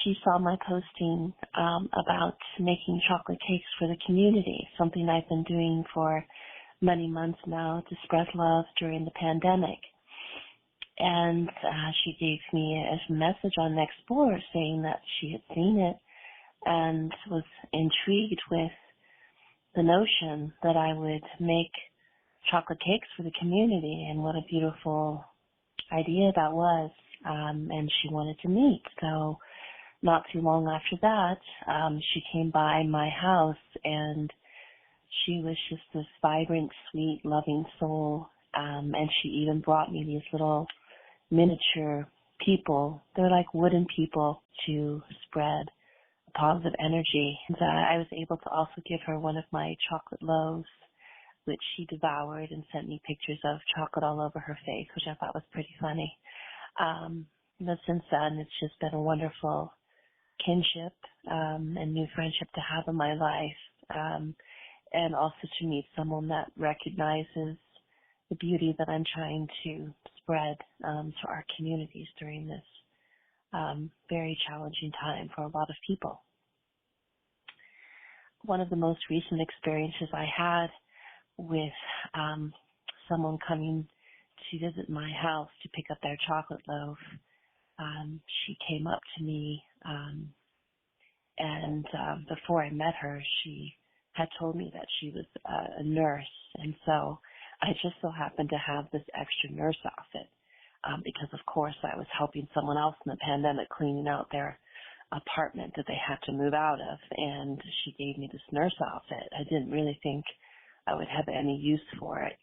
she saw my posting about making chocolate cakes for the community, something I've been doing for many months now to spread love during the pandemic. And she gave me a message on NextDoor saying that she had seen it and was intrigued with the notion that I would make chocolate cakes for the community, and what a beautiful idea that was. And she wanted to meet. So not too long after that, she came by my house, and she was just this vibrant, sweet, loving soul. And she even brought me these little miniature people. They're like wooden people to spread positive energy. And I was able to also give her one of my chocolate loaves, which she devoured and sent me pictures of chocolate all over her face, which I thought was pretty funny. But since then, it's just been a wonderful kinship and new friendship to have in my life, and also to meet someone that recognizes the beauty that I'm trying to spread to our communities during this very challenging time for a lot of people. One of the most recent experiences I had with someone coming to visit my house to pick up their chocolate loaf, she came up to me, and before I met her, she had told me that she was a nurse, and so I just so happened to have this extra nurse outfit, because of course I was helping someone else in the pandemic cleaning out their apartment that they had to move out of, and she gave me this nurse outfit. I didn't really think I would have any use for it,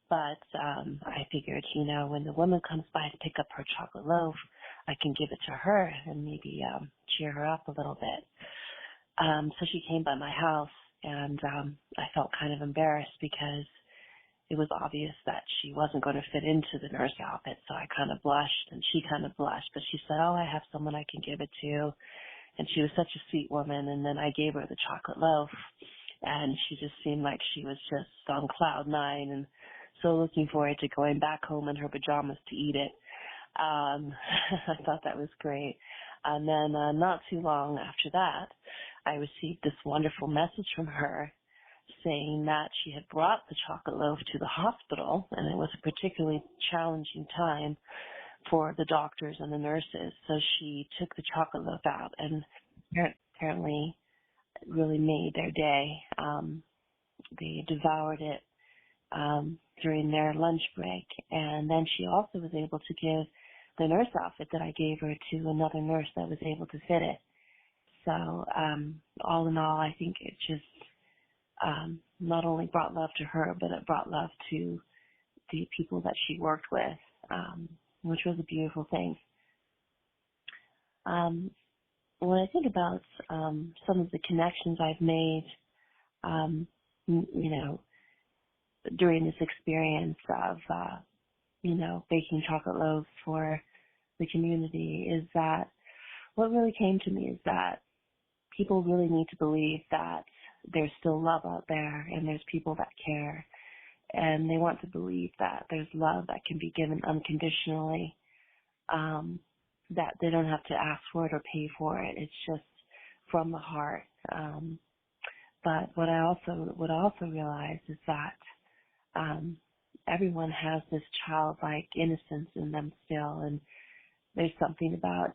but I figured, when the woman comes by to pick up her chocolate loaf, I can give it to her and maybe cheer her up a little bit. So she came by my house, and I felt kind of embarrassed because it was obvious that she wasn't going to fit into the nurse outfit, so I kind of blushed, and she kind of blushed, but she said, I have someone I can give it to, and she was such a sweet woman, and then I gave her the chocolate loaf, and she just seemed like she was just on cloud nine, and so looking forward to going back home in her pajamas to eat it. I thought that was great. And then not too long after that, I received this wonderful message from her saying that she had brought the chocolate loaf to the hospital, and it was a particularly challenging time for the doctors and the nurses. So she took the chocolate loaf out, and apparently it really made their day. They devoured it during their lunch break, and then she also was able to give the nurse outfit that I gave her to another nurse that was able to fit it. So all in all, I think it just not only brought love to her, but it brought love to the people that she worked with, which was a beautiful thing. When I think about some of the connections I've made, during this experience of, baking chocolate loaves for the community, is that what really came to me is that people really need to believe that there's still love out there and there's people that care, and they want to believe that there's love that can be given unconditionally, that they don't have to ask for it or pay for it. It's just from the heart. But what I also realized is that everyone has this childlike innocence in them still, and there's something about,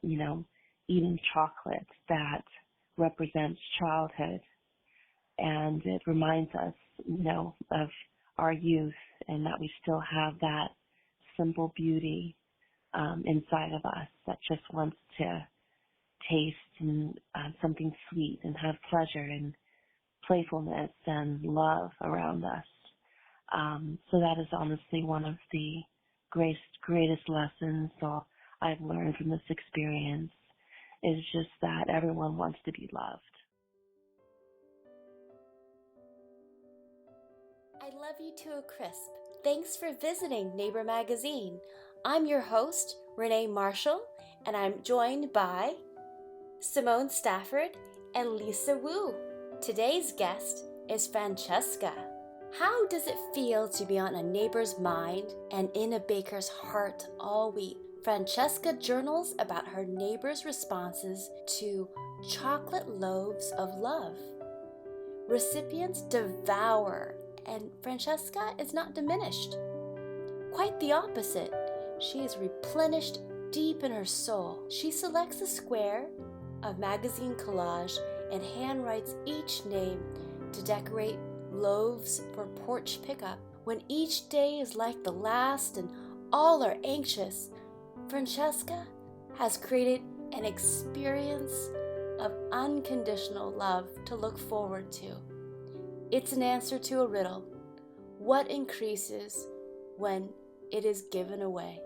eating chocolate that represents childhood, and it reminds us, of our youth, and that we still have that simple beauty inside of us that just wants to taste and something sweet and have pleasure and playfulness and love around us. So that is honestly one of the greatest lessons I've learned from this experience, is just that everyone wants to be loved. I love you to a crisp. Thanks for visiting Neighbor Magazine. I'm your host, Renee Marshall, and I'm joined by Simone Stafford and Lisa Wu. Today's guest is Francesca. How does it feel to be on a neighbor's mind and in a baker's heart all week? Francesca journals about her neighbors' responses to chocolate loaves of love. Recipients devour, and Francesca is not diminished. Quite the opposite. She is replenished deep in her soul. She selects a square of magazine collage and handwrites each name to decorate loaves for porch pickup. When each day is like the last and all are anxious, Francesca has created an experience of unconditional love to look forward to. It's an answer to a riddle. What increases when it is given away?